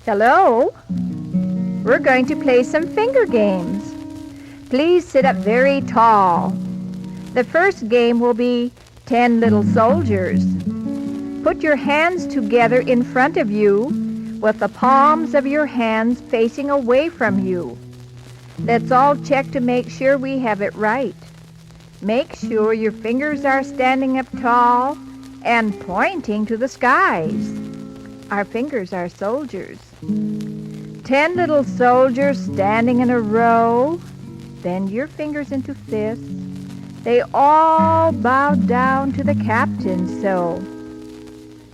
Hello? We're going to play some finger games. Please sit up very tall. The first game will be 10 little soldiers. Put your hands together in front of you with the palms of your hands facing away from you. Let's all check to make sure we have it right. Make sure your fingers are standing up tall and pointing to the skies. Our fingers are soldiers. 10 little soldiers standing in a row. Bend your fingers into fists. They all bow down to the captain, so.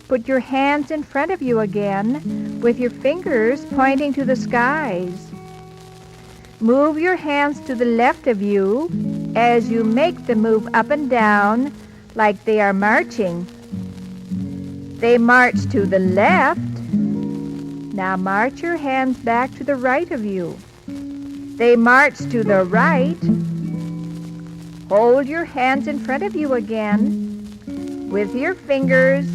Put your hands in front of you again with your fingers pointing to the skies. Move your hands to the left of you as you make the move up and down like they are marching. They march to the left. Now march your hands back to the right of you. They march to the right. Hold your hands in front of you again with your fingers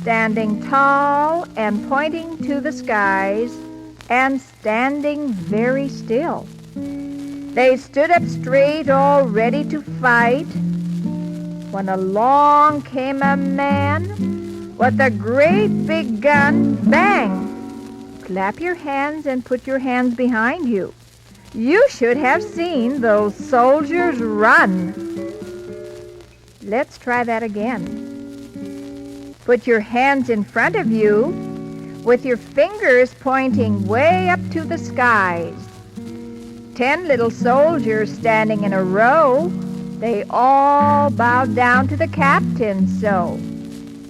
standing tall and pointing to the skies and standing very still. They stood up straight, all ready to fight, when along came a man with a great big gun. Bang! Clap your hands and put your hands behind you. You should have seen those soldiers run. Let's try that again. Put your hands in front of you with your fingers pointing way up to the skies. 10 little soldiers standing in a row. They all bowed down to the captain, so.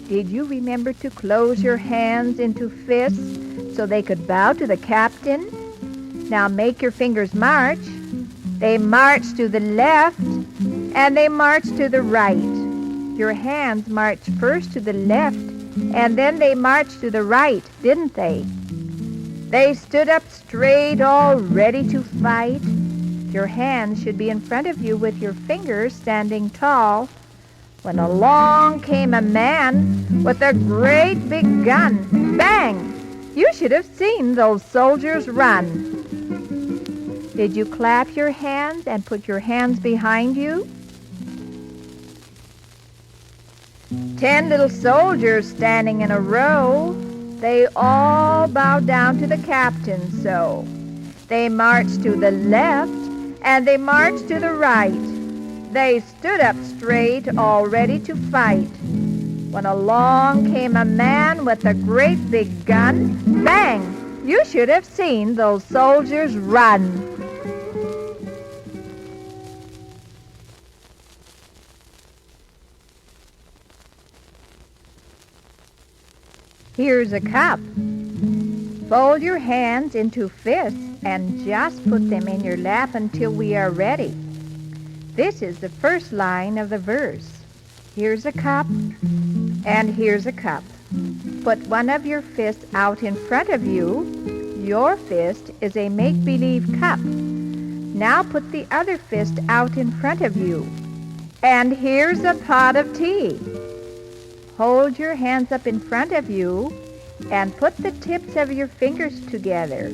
Did you remember to close your hands into fists so they could bow to the captain? Now make your fingers march. They march to the left and they march to the right. Your hands marched first to the left and then they marched to the right, didn't they? They stood up straight, all ready to fight. Your hands should be in front of you with your fingers standing tall, when along came a man with a great big gun. Bang! You should have seen those soldiers run. Did you clap your hands and put your hands behind you? 10 little soldiers standing in a row. They all bowed down to the captain, so. They marched to the left and they marched to the right. They stood up straight, all ready to fight, when along came a man with a great big gun. Bang! You should have seen those soldiers run. Here's a cup. Fold your hands into fists and just put them in your lap until we are ready. This is the first line of the verse. Here's a cup, and here's a cup. Put one of your fists out in front of you. Your fist is a make-believe cup. Now put the other fist out in front of you. And here's a pot of tea. Hold your hands up in front of you and put the tips of your fingers together,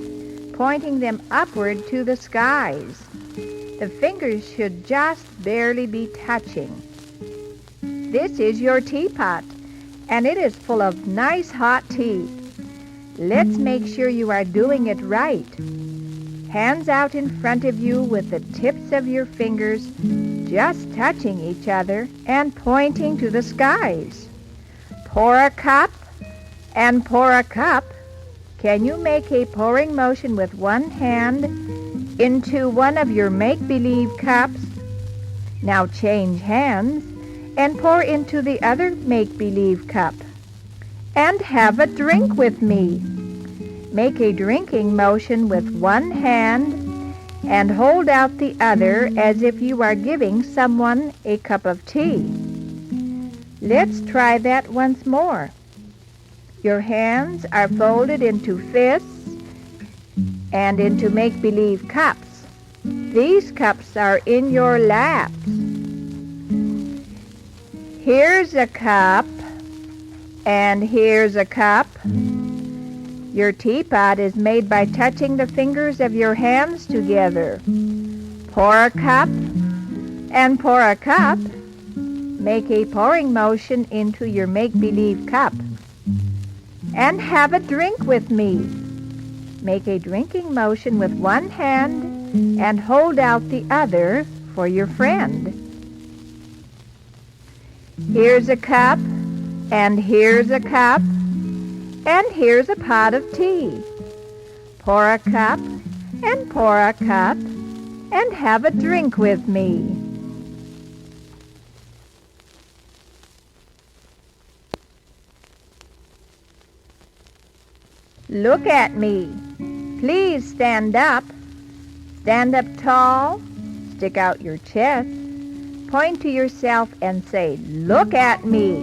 pointing them upward to the skies. The fingers should just barely be touching. This is your teapot, and it is full of nice hot tea. Let's make sure you are doing it right. Hands out in front of you with the tips of your fingers just touching each other and pointing to the skies. Pour a cup and pour a cup. Can you make a pouring motion with one hand into one of your make-believe cups? Now change hands and pour into the other make-believe cup. And have a drink with me. Make a drinking motion with one hand and hold out the other as if you are giving someone a cup of tea. Let's try that once more. Your hands are folded into fists and into make-believe cups. These cups are in your laps. Here's a cup, and here's a cup. Your teapot is made by touching the fingers of your hands together. Pour a cup and pour a cup. Make a pouring motion into your make-believe cup. And have a drink with me. Make a drinking motion with one hand and hold out the other for your friend. Here's a cup, and here's a cup, and here's a pot of tea. Pour a cup, and pour a cup, and have a drink with me. Look at me. Please stand up. Stand up tall. Stick out your chest. Point to yourself and say, look at me.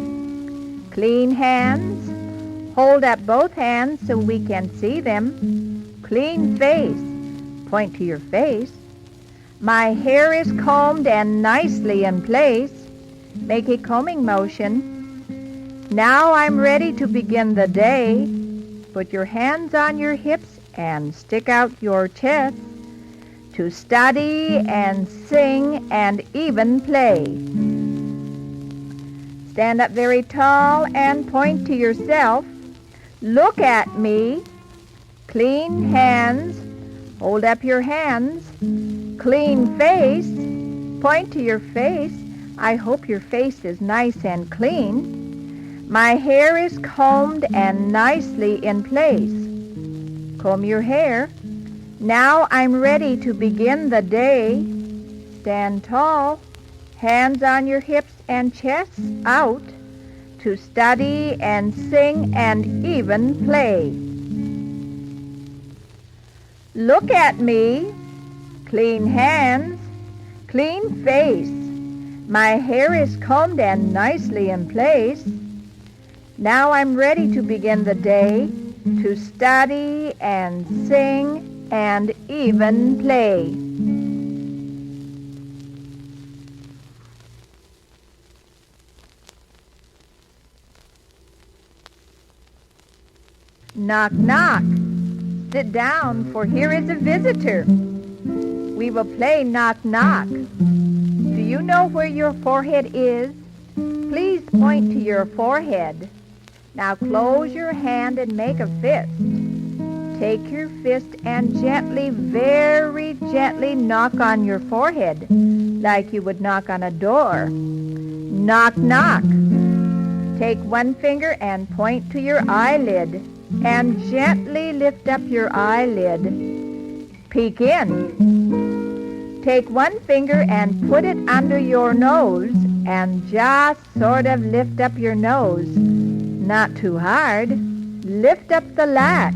Clean hands. Hold up both hands so we can see them. Clean face. Point to your face. My hair is combed and nicely in place. Make a combing motion. Now I'm ready to begin the day. Put your hands on your hips and stick out your chest to study and sing and even play. Stand up very tall and point to yourself. Look at me. Clean hands. Hold up your hands. Clean face. Point to your face. I hope your face is nice and clean. My hair is combed and nicely in place. Comb your hair. Now I'm ready to begin the day. Stand tall, hands on your hips and chests out to study and sing and even play. Look at me. Clean hands, clean face. My hair is combed and nicely in place. Now I'm ready to begin the day, to study and sing and even play. Knock, knock. Sit down, for here is a visitor. We will play knock, knock. Do you know where your forehead is? Please point to your forehead. Now close your hand and make a fist. Take your fist and gently, very gently knock on your forehead like you would knock on a door. Knock, knock. Take one finger and point to your eyelid and gently lift up your eyelid. Peek in. Take one finger and put it under your nose and just sort of lift up your nose. Not too hard. Lift up the latch.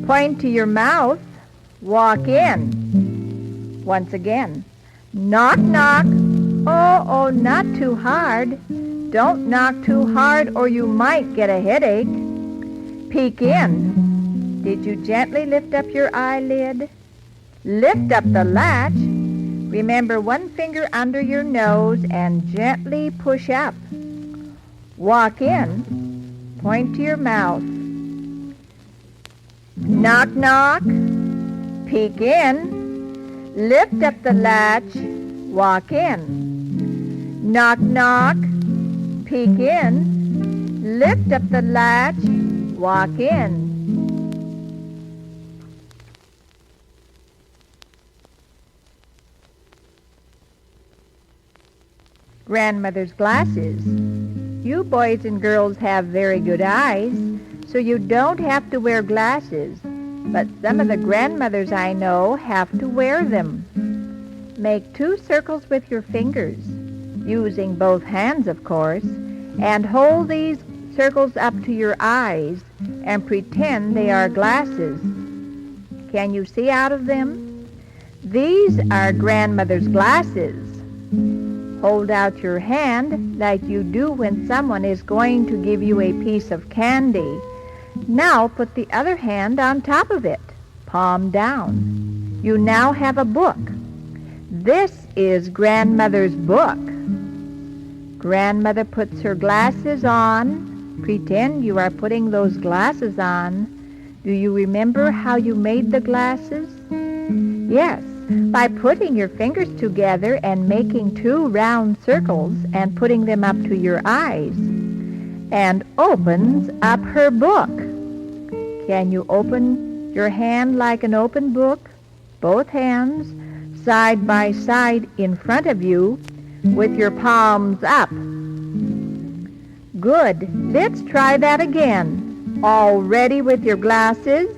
Point to your mouth. Walk in. Once again. Knock, knock. Oh, not too hard. Don't knock too hard or you might get a headache. Peek in. Did you gently lift up your eyelid? Lift up the latch. Remember, one finger under your nose and gently push up. Walk in. Point to your mouth. Knock, knock. Peek in. Lift up the latch. Walk in. Knock, knock. Peek in. Lift up the latch. Walk in. Grandmother's glasses. You boys and girls have very good eyes, so you don't have to wear glasses. But some of the grandmothers I know have to wear them. Make 2 circles with your fingers, using both hands, of course, and hold these circles up to your eyes and pretend they are glasses. Can you see out of them? These are grandmother's glasses. Hold out your hand like you do when someone is going to give you a piece of candy. Now put the other hand on top of it, palm down. You now have a book. This is grandmother's book. Grandmother puts her glasses on, Pretend you are putting those glasses on. Do you remember how you made the glasses? Yes, by putting your fingers together and making 2 round circles and putting them up to your eyes. And opens up her book. Can you open your hand like an open book? Both hands, side by side in front of you, with your palms up. Good. Let's try that again. All ready with your glasses?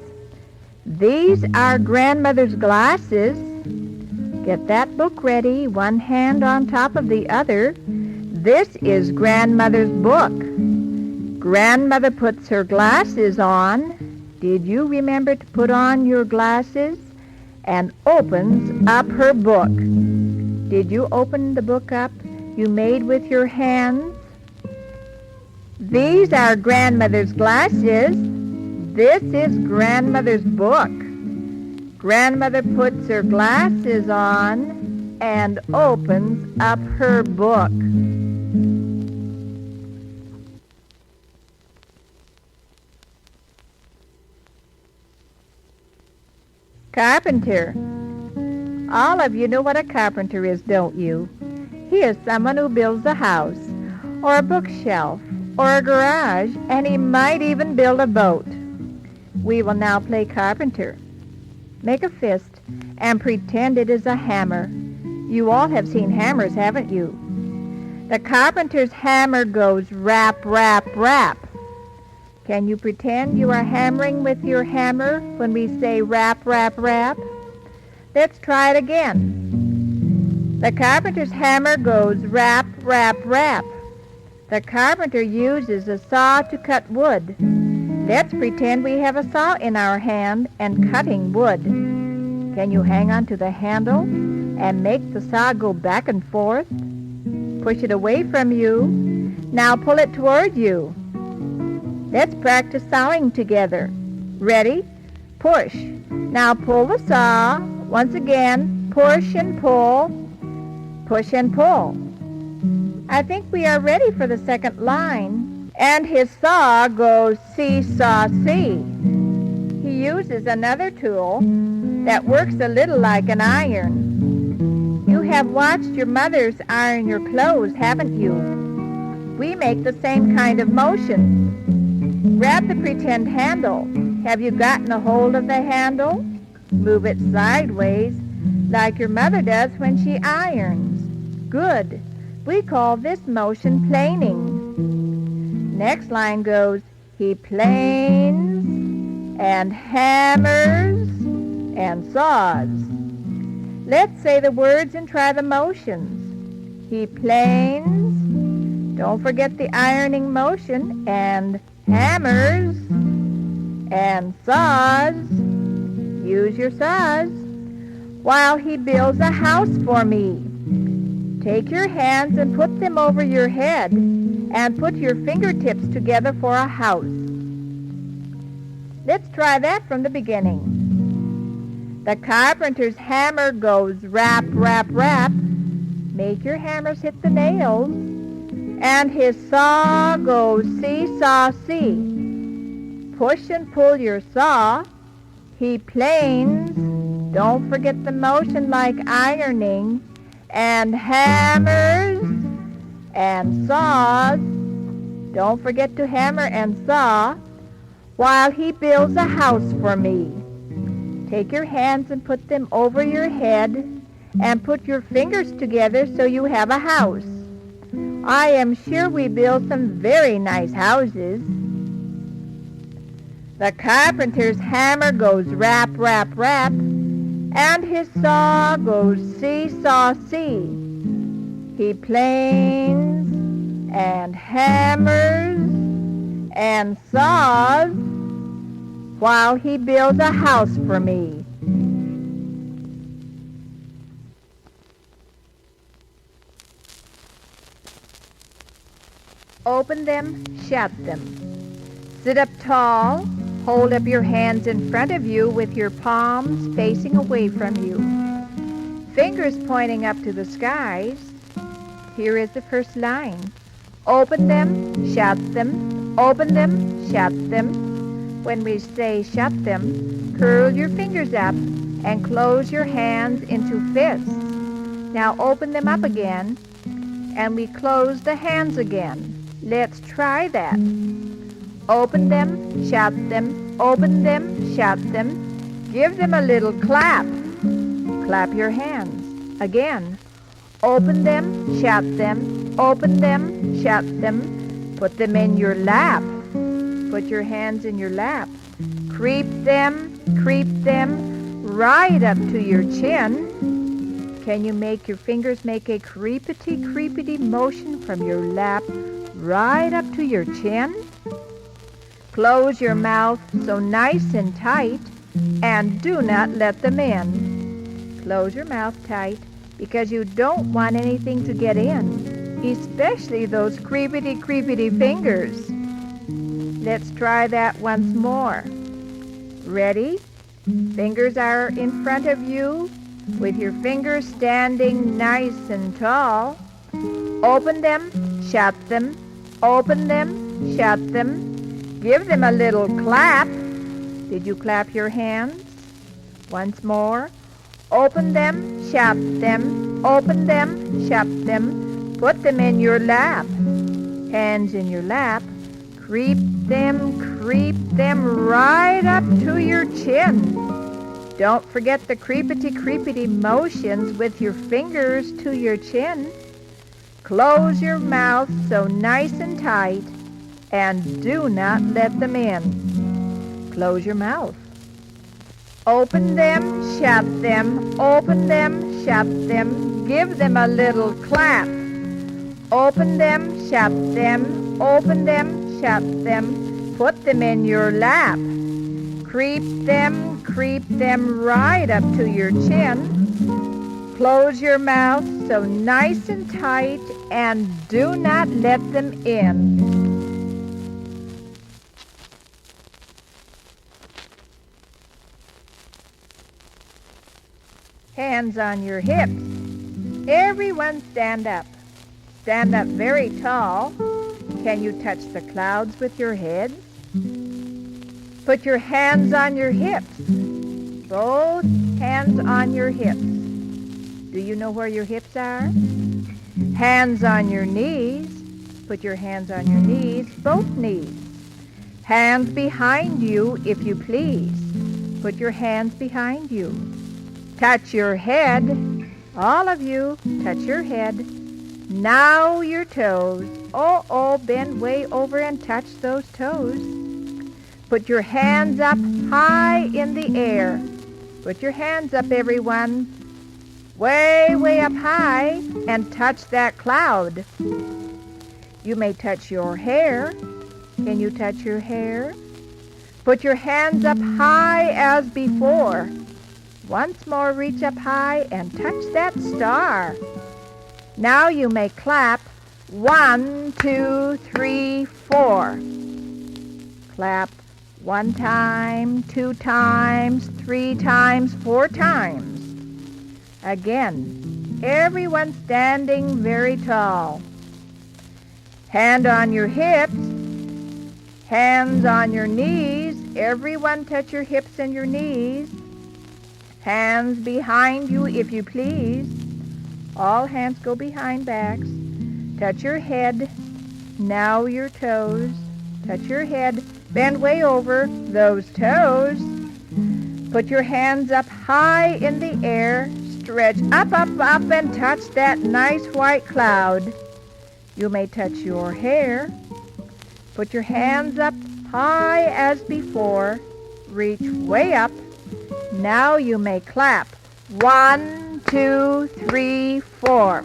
These are grandmother's glasses. Get that book ready, one hand on top of the other. This is grandmother's book. Grandmother puts her glasses on. Did you remember to put on your glasses? And opens up her book. Did you open the book up you made with your hands? These are grandmother's glasses. This is grandmother's book. Grandmother puts her glasses on and opens up her book. Carpenter. All of you know what a carpenter is, don't you? He is someone who builds a house, or a bookshelf, or a garage, and he might even build a boat. We will now play carpenter. Make a fist and pretend it is a hammer. You all have seen hammers, haven't you? The carpenter's hammer goes rap, rap, rap. Can you pretend you are hammering with your hammer when we say rap, rap, rap? Let's try it again. The carpenter's hammer goes rap, rap, rap. The carpenter uses a saw to cut wood. Let's pretend we have a saw in our hand and cutting wood. Can you hang on to the handle and make the saw go back and forth? Push it away from you. Now pull it toward you. Let's practice sawing together. Ready? Push. Now pull the saw. Once again, push and pull. Push and pull. I think we are ready for the second line. And his saw goes see-saw, see. He uses another tool that works a little like an iron. You have watched your mothers iron your clothes, haven't you? We make the same kind of motion. Grab the pretend handle. Have you gotten a hold of the handle? Move it sideways like your mother does when she irons. Good. We call this motion planing. Next line goes, he planes and hammers and saws. Let's say the words and try the motions. He planes, don't forget the ironing motion, and hammers and saws. Use your saws. While he builds a house for me. Take your hands and put them over your head and put your fingertips together for a house. Let's try that from the beginning. The carpenter's hammer goes rap, rap, rap. Make your hammers hit the nails. And his saw goes see-saw, see. Push and pull your saw. He planes. Don't forget the motion like ironing. And hammers and saws. Don't forget to hammer and saw while he builds a house for me. Take your hands and put them over your head and put your fingers together so you have a house. I am sure we build some very nice houses. The carpenter's hammer goes rap, rap, rap, and his saw goes see-saw, see. He planes and hammers and saws while he builds a house for me. Open them, shut them. Sit up tall. Hold up your hands in front of you with your palms facing away from you. Fingers pointing up to the skies. Here is the first line. Open them, shut them, Open them, shut them. When we say shut them, curl your fingers up and close your hands into fists. Now open them up again, and we close the hands again. Let's try that. Open them, shut them, open them, shut them. Give them a little clap. Clap your hands. Again. Open them, shut them, open them, shut them. Put them in your lap. Put your hands in your lap. Creep them, right up to your chin. Can you make your fingers make a creepity motion from your lap right up to your chin? Close your mouth so nice and tight, and do not let them in. Close your mouth tight because you don't want anything to get in, especially those creepity fingers. Let's try that once more. Ready? Fingers are in front of you with your fingers standing nice and tall. Open them, shut them, open them, shut them. Give them a little clap. Did you clap your hands? Once more. Open them, shut them, open them, shut them. Put them in your lap. Hands in your lap. Creep them right up to your chin. Don't forget the creepity motions with your fingers to your chin. Close your mouth so nice and tight, and do not let them in. Close your mouth. Open them, shut them, open them, shut them. Give them a little clap. Open them, shut them, open them, shut them. Put them in your lap. Creep them right up to your chin. Close your mouth so nice and tight, and do not let them in. Hands on your hips. Everyone stand up. Stand up very tall. Can you touch the clouds with your head? Put your hands on your hips. Both hands on your hips. Do you know where your hips are? Hands on your knees. Put your hands on your knees, both knees. Hands behind you, if you please. Put your hands behind you. Touch your head. All of you, touch your head. Now your toes. Oh, bend way over and touch those toes. Put your hands up high in the air. Put your hands up, everyone. Way up high, and touch that cloud. You may touch your hair. Can you touch your hair? Put your hands up high as before. Once more, reach up high and touch that star. Now you may clap. 1, 2, 3, 4. Clap 1 time, 2 times, 3 times, 4 times. Again, everyone standing very tall. Hand on your hips, hands on your knees. Everyone touch your hips and your knees. Hands behind you, if you please. All hands go behind backs. Touch your head. Now your toes. Touch your head. Bend way over those toes. Put your hands up high in the air. Stretch up, and touch that nice white cloud. You may touch your hair. Put your hands up high as before. Reach way up. Now you may clap. 1, 2, 3, 4.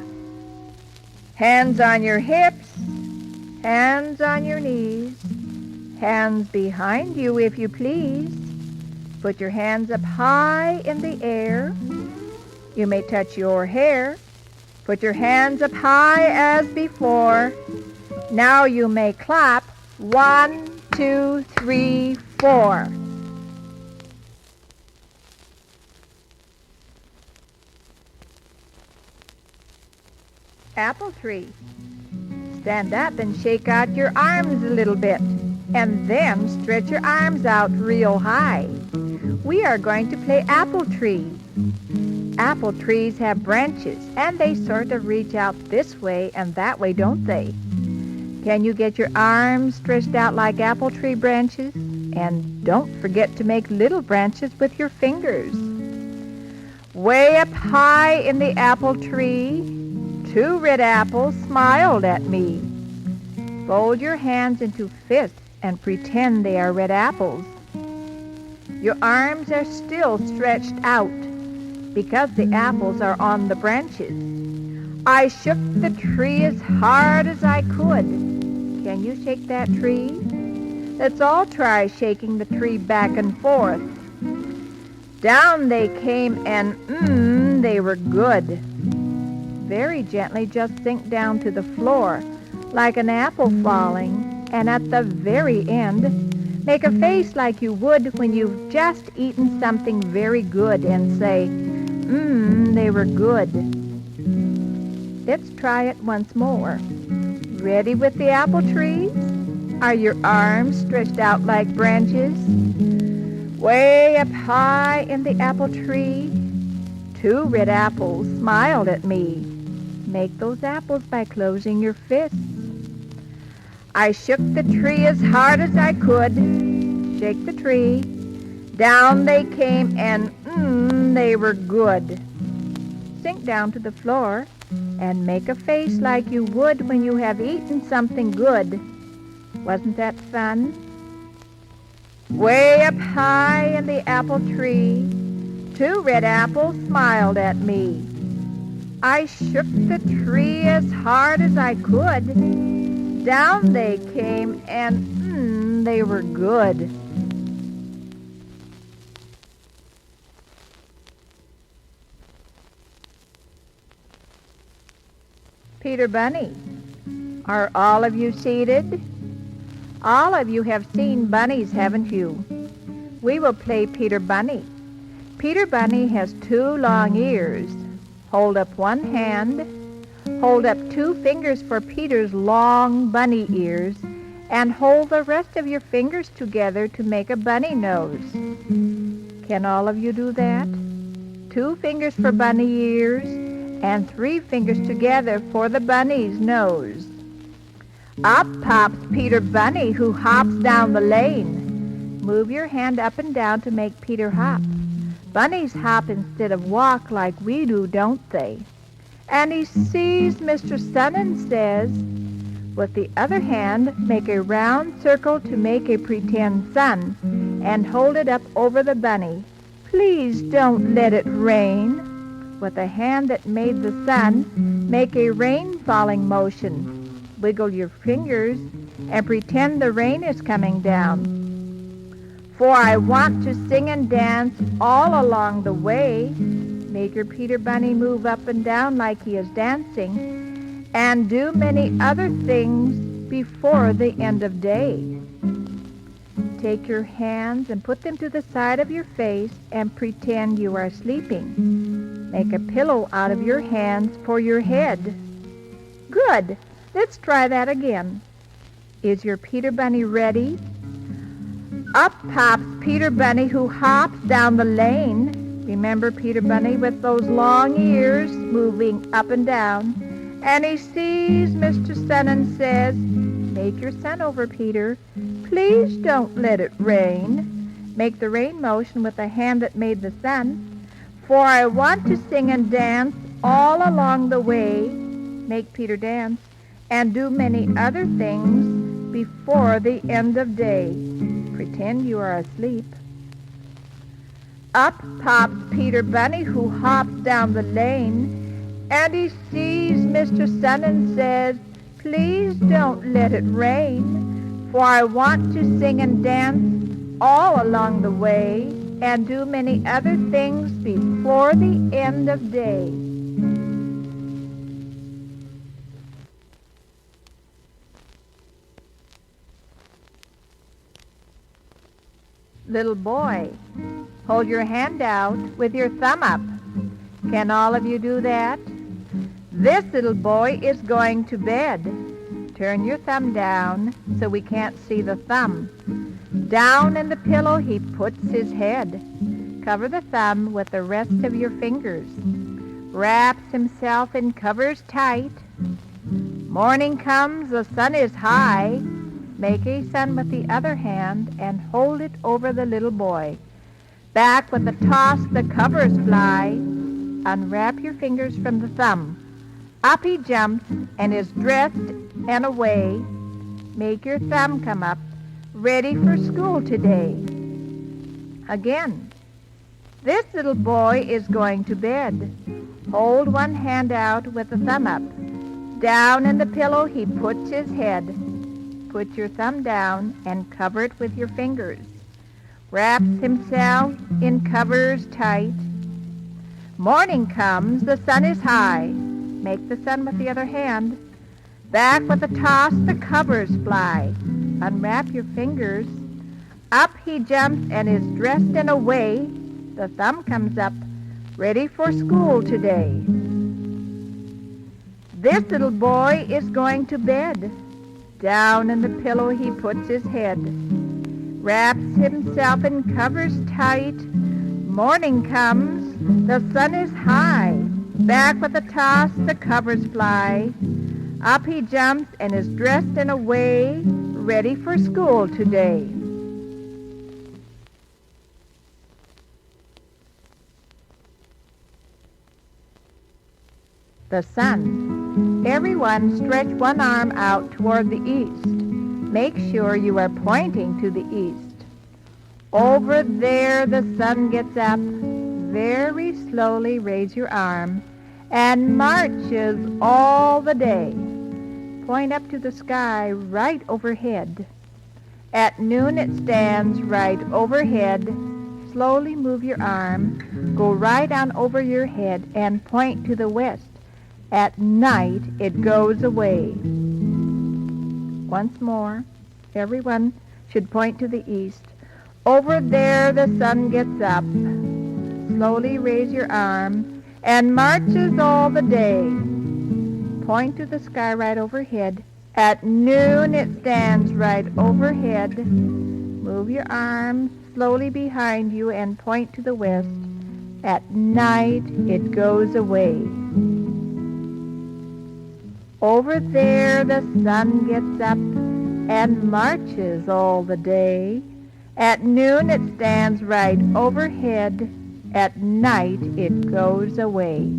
Hands on your hips. Hands on your knees. Hands behind you, if you please. Put your hands up high in the air. You may touch your hair. Put your hands up high as before. Now you may clap. 1, 2, 3, 4. Apple tree. Stand up and shake out your arms a little bit. and then stretch your arms out real high. We are going to play apple tree. Apple trees have branches, and they sort of reach out this way and that way, don't they? Can you get your arms stretched out like apple tree branches? And don't forget to make little branches with your fingers. Way up high in the apple tree, 2 red apples smiled at me. Fold your hands into fists and pretend they are red apples. Your arms are still stretched out because the apples are on the branches. I shook the tree as hard as I could. Can you shake that tree? Let's all try shaking the tree back and forth. Down they came and they were good. Very gently just sink down to the floor like an apple falling, and at the very end, make a face like you would when you've just eaten something very good and say, they were good. Let's try it once more. Ready with the apple trees? Are your arms stretched out like branches? Way up high in the apple tree, 2 red apples smiled at me. Make those apples by closing your fists. I shook the tree as hard as I could. Shake the tree. Down they came and they were good. Sink down to the floor and make a face like you would when you have eaten something good. Wasn't that fun? Way up high in the apple tree, 2 red apples smiled at me. I shook the tree as hard as I could. Down they came and they were good. Peter Bunny, are all of you seated? All of you have seen bunnies, haven't you? We will play Peter Bunny. Peter Bunny has 2 long ears. Hold up one hand, hold up 2 fingers for Peter's long bunny ears, and hold the rest of your fingers together to make a bunny nose. Can all of you do that? 2 fingers for bunny ears, and 3 fingers together for the bunny's nose. Up pops Peter Bunny, who hops down the lane. Move your hand up and down to make Peter hop. Bunnies hop instead of walk like we do, don't they? And he sees Mr. Sun and says, with the other hand, make a round circle to make a pretend sun, and hold it up over the bunny. Please don't let it rain. With the hand that made the sun, make a rain falling motion. Wiggle your fingers and pretend the rain is coming down. For I want to sing and dance all along the way. Make your Peter Bunny move up and down like he is dancing, and do many other things before the end of day. Take your hands and put them to the side of your face and pretend you are sleeping. Make a pillow out of your hands for your head. Good. Let's try that again. Is your Peter Bunny ready? Up pops Peter Bunny, who hops down the lane. Remember Peter Bunny with those long ears moving up and down. And he sees Mr. Sun and says, make your sun over, Peter. Please don't let it rain. Make the rain motion with the hand that made the sun. For I want to sing and dance all along the way. Make Peter dance and do many other things before the end of day. Pretend you are asleep. Up pops Peter Bunny, who hops down the lane, and he sees Mr. Sun and says, please don't let it rain, for I want to sing and dance all along the way and do many other things before the end of day. Little boy, hold your hand out with your thumb up. Can all of you do that? This little boy is going to bed. Turn your thumb down so we can't see the thumb. Down in the pillow he puts his head. Cover the thumb with the rest of your fingers. Wraps himself in covers tight. Morning comes, the sun is high. Make a sun with the other hand and hold it over the little boy. Back with a toss, the covers fly. Unwrap your fingers from the thumb. Up he jumps and is dressed and away. Make your thumb come up, ready for school today. Again, this little boy is going to bed. Hold one hand out with the thumb up. Down in the pillow he puts his head. Put your thumb down and cover it with your fingers. Wraps himself in covers tight. Morning comes, the sun is high. Make the sun with the other hand. Back with a toss, the covers fly. Unwrap your fingers. Up he jumps and is dressed and away. The thumb comes up, ready for school today. This little boy is going to bed. Down in the pillow he puts his head. Wraps himself in covers tight. Morning comes, the sun is high. Back with a toss, the covers fly. Up he jumps and is dressed and away, ready for school today. The sun. Everyone stretch one arm out toward the east. Make sure you are pointing to the east. Over there the sun gets up. Very slowly raise your arm and marches all the day. Point up to the sky right overhead. At noon it stands right overhead. Slowly move your arm, go right on over your head and point to the west. At night it goes away. Once more, everyone should point to the east. Over there the sun gets up. Slowly raise your arm and marches all the day. Point to the sky right overhead. At noon it stands right overhead. Move your arm slowly behind you and point to the west. At night it goes away. Over there the sun gets up and marches all the day. At noon it stands right overhead. At night it goes away.